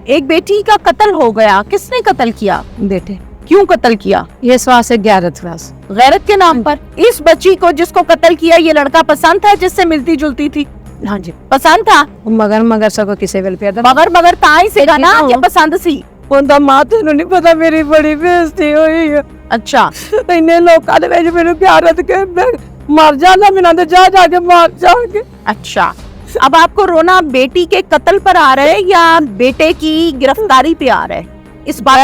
एक बेटी का कत्ल हो गया, किसने कत्ल किया? बेटे। क्यों कत्ल किया? ये सवाल से गैरत बस। गैरत के नाम पर। इस बच्ची को जिसको कत्ल किया ये लड़का पसंद था जिससे मिलती जुलती थी? हाँ जी पसंद था। मगर सगो किसी वेल पे मगर ताई से ना कि पसंद सी। ਉਹਦਾ ਮਾਂ ਤੈਨੂੰ ਨਹੀਂ ਪਤਾ ਮੇਰੀ ਬੜੀ ਬੇਇੱਜ਼ਤੀ ਹੋਈ ਹੈ। अच्छा ਇੰਨੇ ਲੋਕਾਂ ਦੇ ਵਿੱਚ ਮੈਨੂੰ ਗੈਰਤ ਕੇ ਮੈਂ ਮਰ ਜਾਂਦਾ ਬਿਨਾਂ ਤੇ जा के मार जाके। अच्छा, अब आपको रोना बेटी के कत्ल पर आ रहा है या बेटे की गिरफ्तारी पे आ रहा है? इस बात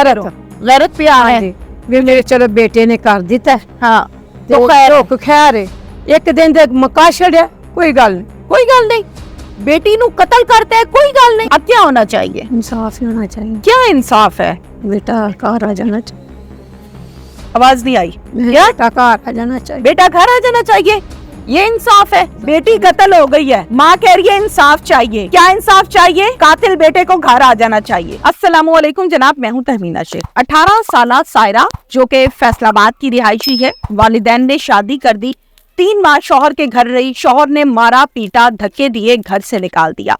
गैरत पे आ रहा है। ਵੀ ਮੇਰੇ ਚਲੋ ਬੇਟੇ ਨੇ ਕਰ ਦਿੱਤਾ। हाँ तो खैर है एक दिन तक मका छड़िया कोई गल नहीं। कोई गल नहीं, बेटी नु कत्ल करते हैं कोई गल नहीं। अब क्या होना चाहिए? इंसाफ ही होना चाहिए। क्या इंसाफ है? बेटा घर आ जाना चाहिए। आवाज नहीं आई। क्या? बेटा घर आ जाना चाहिए। बेटा घर आ जाना चाहिए, ये इंसाफ है? बेटी कत्ल हो गई है, माँ कह रही है इंसाफ चाहिए। क्या इंसाफ चाहिए? कातिल बेटे को घर आ जाना चाहिए। अस्सलामुअलैकुम जनाब, मैं हूँ तहमीना शेख। 18 साल सायरा जो के फैसलाबाद की रिहायशी है, वालिदैन ने शादी कर दी, 3 माह शौहर के घर रही, शौहर ने मारा पीटा धक्के दिए घर से निकाल दिया।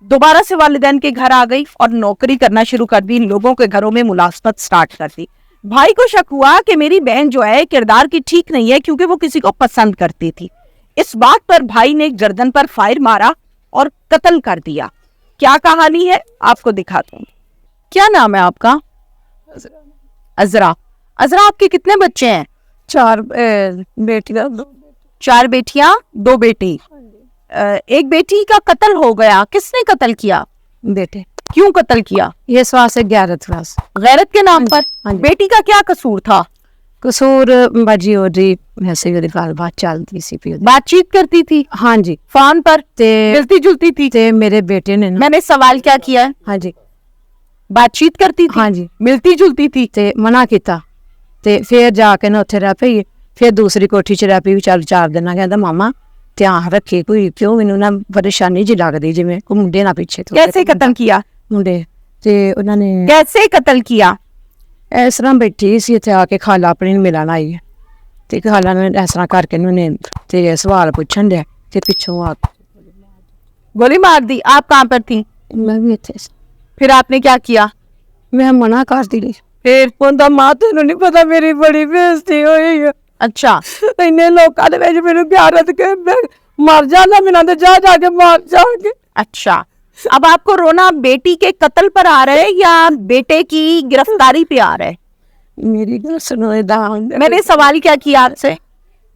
दोबारा से वालिदैन के घर आ गई और नौकरी करना शुरू कर दी, लोगों के घरों में मुलाजमत स्टार्ट कर दी। भाई को शक हुआ कि मेरी बहन जो है किरदार की ठीक नहीं है क्योंकि वो किसी को पसंद करती थी। इस बात पर भाई ने गर्दन पर फायर मारा और कत्ल कर दिया। क्या कहानी है आपको दिखाता हूँ। क्या नाम है आपका? अजरा। अजरा, आपके कितने बच्चे हैं? 4 बेटियां 4 बेटियां 2 बेटी। एक बेटी का कत्ल हो गया, किसने कत्ल किया? बेटे। क्यों कत्ल किया? ये सवाल से गैरत बस। गैरत के नाम पर। बेटी का क्या कसूर था? कसूर बाजी हो रही वैसे ही बात चलती सी पी बातचीत करती थी। हाँ जी फोन पर मिलती जुलती थी। ते मेरे बेटे ने मैंने सवाल क्या किया है? हाँ जी बातचीत करती थी। हाँ जी मिलती जुलती थी ते मना किया ते फिर जाके ना उत्थे रह पई। फिर दूसरी कोठी च रह पई। चल 4 दिन कहता मामा ध्यान रखे कोई क्यों मैनू ना परेशानी जी लगदी जिवें कोई मुंडे ना पीछे। कैसे कत्ल किया? मुंडे ते उन्होंने कैसे कत्ल किया? इस तरह बैठी सी इत्थे आके खाला अपनी मिलन आई है ते खाला ने इस तरह करके उन्होंने ते सवाल पूछन दिया ते पिछों आ गोली मार दी। आप कहाँ पर थी? मैं भी इत्थे। फिर आपने क्या किया? मैं मना कर दी। फिर ਉਹਦਾ ਮਾਂ ਤੈਨੂੰ ਨਹੀਂ ਪਤਾ ਮੇਰੀ ਬੜੀ ਬੇਇੱਜ਼ਤੀ ਹੋਈ ਹੈ। अच्छा ਇੰਨੇ ਲੋਕਾਂ ਦੇ ਵਿੱਚ ਮੈਨੂੰ ਗੈਰਤ ਕੇ ਮੈਂ ਮਰ ਜਾਂਦਾ ਬਿਨਾਂ ਤੇ जा के मार जाके। अच्छा, अब आपको रोना बेटी के कत्ल पर आ रहा है या बेटे की गिरफ्तारी पे आ रहा है? मेरी गल सुनो। मैंने सवाल क्या किया आपसे?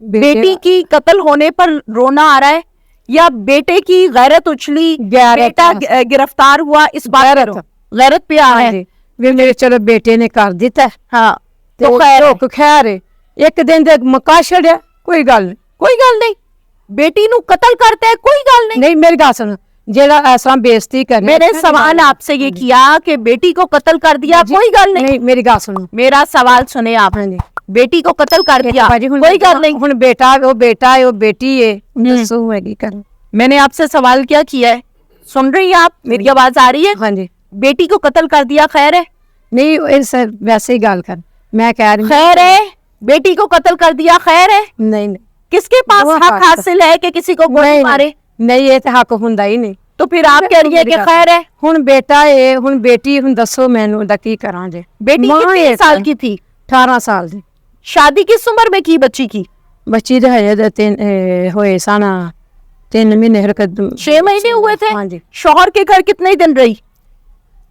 बेटी की कत्ल होने पर रोना आ रहा है या बेटे की गैरत उछली, बेटा गिरफ्तार हुआ, इस बात गैरत पे आ रहा है? मेरे चलो बेटे ने कर दिता। हाँ तो खैर है एक दिन तक मका छड़िया कोई गल नहीं। कोई गल नहीं, बेटी नु कत्ल करते है कोई गल नहीं। नहीं मेरी गल सुनो, जेड़ा ऐसा बेइज्जती कर। मैंने सवाल आपसे ये किया कि बेटी को कत्ल कर दिया कोई गल नहीं। नहीं मेरी गल सुनो, मेरा सवाल सुने आप। बेटी को कत्ल कर दिया कोई गल नहीं। हुन बेटा है वो बेटी है दसो है की कर। मैंने आपसे सवाल क्या किया है, सुन रही हैं आप? मेरी आवाज आ रही है? हाँ जी। बेटी को कत्ल कर दिया खैर है? नहीं वैसे ही गल कर मैं कह रही खैर है? बेटी को कत्ल कर दिया खैर है? नहीं किसके पास हक हासिल है कि किसी को गोली मारे? नहीं ये तो हक हुंदा ही नहीं। तो फिर आप कह रही है कि खैर है? हुन बेटा है हुन बेटी हुन दसो मैनू दा की करां जे। बेटी कितने साल की थी? 18 साल दी। शादी किस उम्र में की बच्ची की? बच्ची दे हजे 3 होए साना 3 महीने 6 महीने हुए थे। हाँ जी। शौहर के घर कितने दिन रही?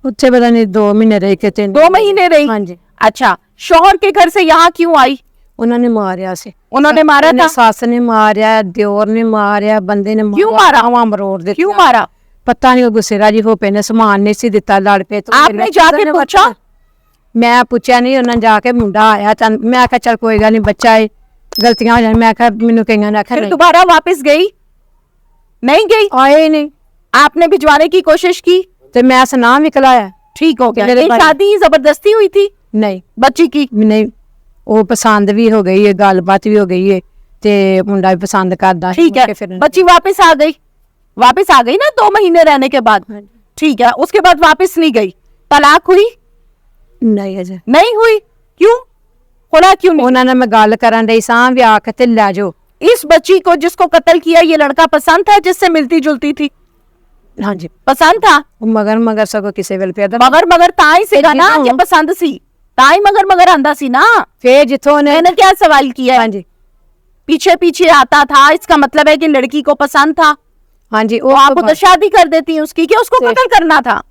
उत्थे पता नहीं 2 महीने रही के 3 2 महीने रही। हाँ जी। अच्छा, शौहर के घर से यहाँ क्यों आई? उन्होंने मारिया से। उन्होंने मारा था? सास ने मारिया, दियोर ने मारिया, बंदे ने क्यों मारा? मरोड़ दे। क्यों मारा? पता नहीं, गुस्से राजी हो पे ने सामान नहीं सी दिता, लड़ पे। तो आपने जाके पूछा? मैं पूछा नहीं, उन्होंने जाके मुंडा आया, मैं आखा चल कोई गल नहीं बच्चा है गलतियां हो जाए। मैं आखा मैनू कईयां ने आखा दोबारा वापस गई नहीं गई? आए ही नहीं। आपने भिजवाने की कोशिश की तो मैं सना निकलाया। ठीक हो गया। शादी जबरदस्ती हुई थी? नहीं बच्ची की नहीं, वो पसंद भी हो गई है, गलबात भी हो गई है, ते मुंडा भी पसंद करदा। ठीक है, बच्ची वापस आ गई ना 2 महीने रहने के बाद? ठीक है, उसके बाद वापस नहीं गई। तलाक हुई? नहीं अजे नहीं हुई। क्यों होना? क्यों नहीं? उन्होंने मैं गल करन रही सां भी आके ते ले जाओ। इस बच्ची को जिसको कत्ल किया ये लड़का पसंद था जिससे मिलती जुलती थी? हाँ जी पसंद था? मगर मगर सगो किसी वेल पे मगर ताई सीगा ना जितों- कि पसंद सी, ताई मगर आंदा सी ना। फिर जिथों ने मैंने क्या सवाल किया हाँ है? जी पीछे पीछे आता था, इसका मतलब है कि लड़की को पसंद था, हाँ जी वो आप तो शादी कर देती उसकी, कि उसको से- कत्ल करना था?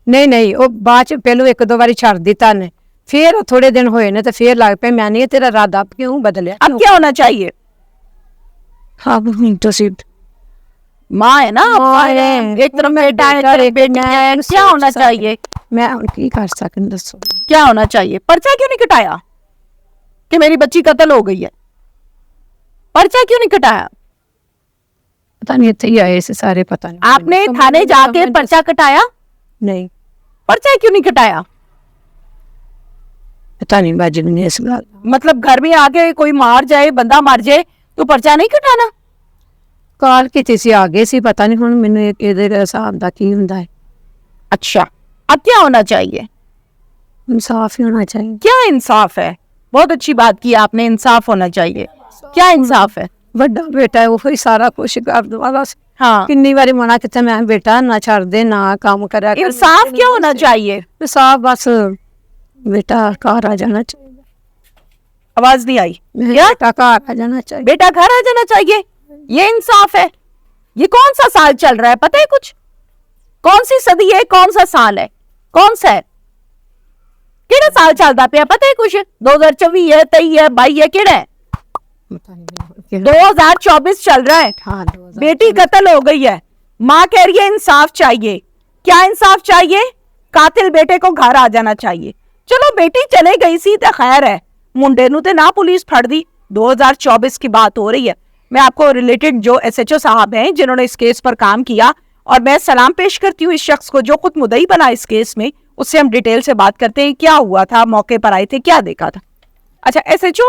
नहीं नहीं वो बाद च पहलू एक दो बारी छड़ दिता ने, फिर थोड़े दिन होए ने तो फिर लग पे मैं नहीं तेरा इरादा क्यों बदलिया। अब क्या होना चाहिए? हाँ तो सी माँ है ना, माँ है। एक तरफ बेटा है, एक तरफ बेटी है, क्या होना चाहिए? मैं की कर सकन दसो क्या होना चाहिए? पर्चा क्यों नहीं कटाया कि मेरी बच्ची कत्ल हो गई है? पर्चा क्यों नहीं कटाया? पता नहीं इतने ही आए से सारे पता नहीं आपने थाने जाके पर्चा कटाया? नहीं पर्चा क्यों नहीं कटाया? पता नहीं बाजी ने इस बात मतलब घर में आके कोई मार जाए, बंदा मर जाए तो पर्चा नहीं कटाना? काल की सी आगे सी पता नहीं हुन मैंने ਇਹਦੇ ਹਿਸਾਬ ਦਾ ਕੀ ਹੁੰਦਾ है। अच्छा, अब क्या होना चाहिए? इंसाफ ही होना चाहिए। क्या इंसाफ है? बहुत अच्छी बात की आपने, इंसाफ होना चाहिए। क्या इंसाफ है? ਵੱਡਾ ਬੇਟਾ ਹੈ ਉਹ ਹੀ ਸਾਰਾ ਕੁਝ ਕਰ ਦਵਾਗਾ। हाँ, ਕਿੰਨੀ ਵਾਰੀ ਮਨਾ ਕੀਤਾ ਮੈਂ ਬੇਟਾ ਨਾ ਛੱਡ ਦੇ ਨਾ ਕੰਮ ਕਰਿਆ ਕਰ। इंसाफ क्या होना चाहिए? इंसाफ बस बेटा घर आ जाना चाहिए। आवाज नहीं आई। क्या? बेटा घर आ जाना चाहिए। बेटा घर आ जाना चाहिए, ये इंसाफ है? ये कौन सा साल चल रहा है, पता है कुछ? कौन सी सदी है, कौन सा साल है, कौन सा है, केड़ा साल चलता पे पता है कुछ? 2024 है, 23 है, 22 है, केड़ा है? 2024 चल रहा है। हाँ बेटी कत्ल हो गई है, माँ कह रही है इंसाफ चाहिए। क्या इंसाफ चाहिए? कातिल बेटे को घर आ जाना चाहिए। चलो बेटी चले गई सी तो खैर है, मुंडे नु ते ना पुलिस फड़ दी। 2024 की बात हो रही है। मैं आपको रिलेटेड जो एसएचओ साहब हैं जिन्होंने इस केस पर काम किया, और मैं सलाम पेश करती हूँ इस शख्स को जो खुद मुद्दई बना इस केस में, उससे हम डिटेल से बात करते हैं क्या हुआ था, मौके पर आए थे, क्या देखा था। अच्छा, एसएचओ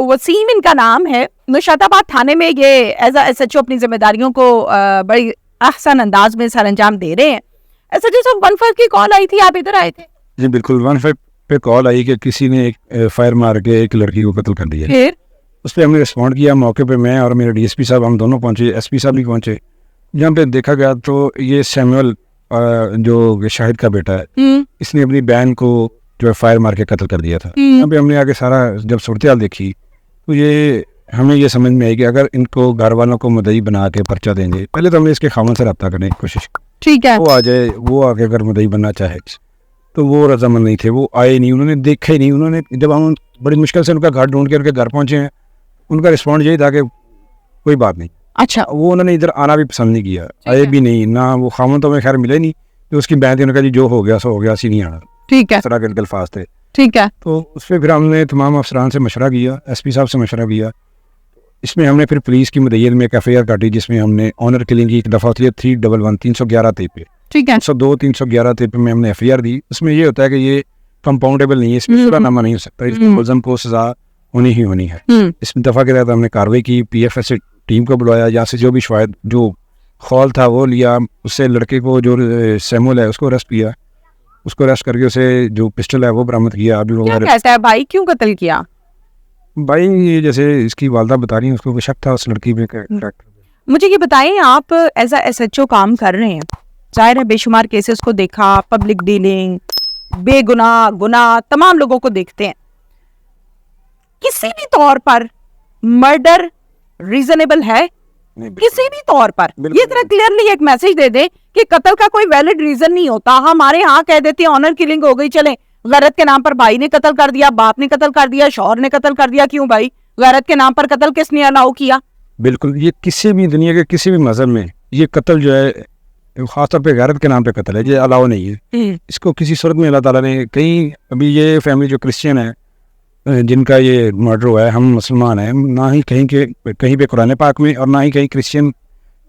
वसीम इनका नाम है, मुशाताबाद थाने में ये एज अ एसएचओ अपनी जिम्मेदारियों को बड़ी आसान अंदाज में सरअंजाम दे रहे हैं। एसएचओ साहब 15 की कॉल आई थी, आप इधर आए थे? जी बिल्कुल, 15 पे कॉल आई कि किसी ने एक फायर मार के एक लड़की को कत्ल कर दिया। फिर उस पर हमने रिस्पॉन्ड किया। मौके पे मैं और मेरे डीएसपी साहब हम दोनों पहुंचे, एसपी साहब भी पहुंचे। जहाँ पे देखा गया तो ये सैमुअल जो शाहिद का बेटा है, इसने अपनी बहन को जो है फायर मार के कत्ल कर दिया था। यहाँ पे हमने आगे सारा जब सूरत हाल देखी तो ये हमें ये समझ में आई कि अगर इनको घर वालों को मुद्दई बना के पर्चा देंगे, पहले तो हमने इसके खामन से रब्ता करने की कोशिश की। ठीक है, वो आ जाए, वो आके अगर मुद्दई बनना चाहे तो वो रजामंद नहीं थे, वो आए नहीं, उन्होंने देखा ही नहीं। उन्होंने जब हम बड़ी मुश्किल से उनका घर ढूंढ के उनके घर पहुंचे हैं, उनका रिस्पॉन्ड यही था कि कोई बात नहीं। अच्छा, वो उन्होंने इधर आना भी पसंद नहीं किया, आए भी नहीं ना। वो खामन तो हमें खैर मिले नहीं, तो उसकी बहन थी, उन्होंने कहा जी जो हो गया सो हो गया, सी नहीं आना। ठीक है, इस तरह के उनके अल्फाज थे। ठीक है, तो उस पर फिर हमने तमाम अफसरान से मशवरा किया, एसपी साहब से मशवरा किया। इसमें हमने फिर पुलिस की मुद्दईयत में एक FIR काटी, जिसमें हमने ऑनर किलिंग की एक दफ़ा होती है 311 311 थे पे, ठीक है, 302 311 थे पे में हमने FIR दी। उसमें ये होता है कि ये कंपाउंडेबल नहीं है, इसमें शुरानामा नहीं हो सकता, इसमें मुलज़म को सजा होनी ही होनी है। इस दफ़ा के तहत हमने कार्रवाई की, PFS से टीम को बुलाया, यहाँ से जो भी शायद जो खौल था वो लिया, उससे लड़के को जो सैमुअल है उसको अरेस्ट किया, उसको अरेस्ट करके उसे जो पिस्टल है वो बरामद किया। अभी क्या वो कहता है भाई, क्यों कत्ल किया? भाई ये जैसे इसकी वालदा बता रही है, उसको कोई शक था उस लड़की पे मुझे ये बताइए, आप एज अ एसएचओ काम कर रहे हैं, जाहिर है बेशुमार केसेस को देखा, पब्लिक डीलिंग, बेगुनाह गुनाह तमाम लोगों को देखते हैं। किसी भी तौर पर मर्डर रीजनेबल है? किसी भी तौर पर ये तरह क्लियरली एक मैसेज दे दे कि कत्ल का कोई वैलिड रीजन नहीं होता। हमारे यहाँ कह देते हैं ऑनर किलिंग हो गई, चले गैरत के नाम पर भाई ने कत्ल कर दिया, बाप ने कत्ल कर दिया, शौहर ने कत्ल कर दिया। क्यों भाई, गैरत के नाम पर कत्ल किसने अलाउ किया? बिल्कुल, ये किसी भी दुनिया के किसी भी मजहब में ये कत्ल जो है, खासतौर पे गैरत के नाम पे कत्ल है, ये अलाउ नहीं है। इसको किसी सूरत में अल्लाह ताला ने कहीं, अभी ये फैमिली जो क्रिश्चियन है जिनका ये मर्डर हुआ है, हम मुसलमान हैं, ना ही कहीं पे कुरान पाक में और ना ही कहीं क्रिश्चियन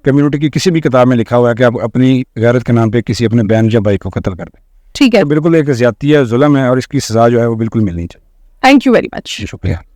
कम्युनिटी की किसी भी किताब में लिखा हुआ है कि आप अपनी गैरत के नाम पे किसी अपने बहन या भाई को कत्ल कर दें। ठीक है, तो बिल्कुल एक ज़्यादती है, जुल्म है, और इसकी सजा जो है वो बिल्कुल मिलनी चाहिए। Thank you very much. शुक्रिया।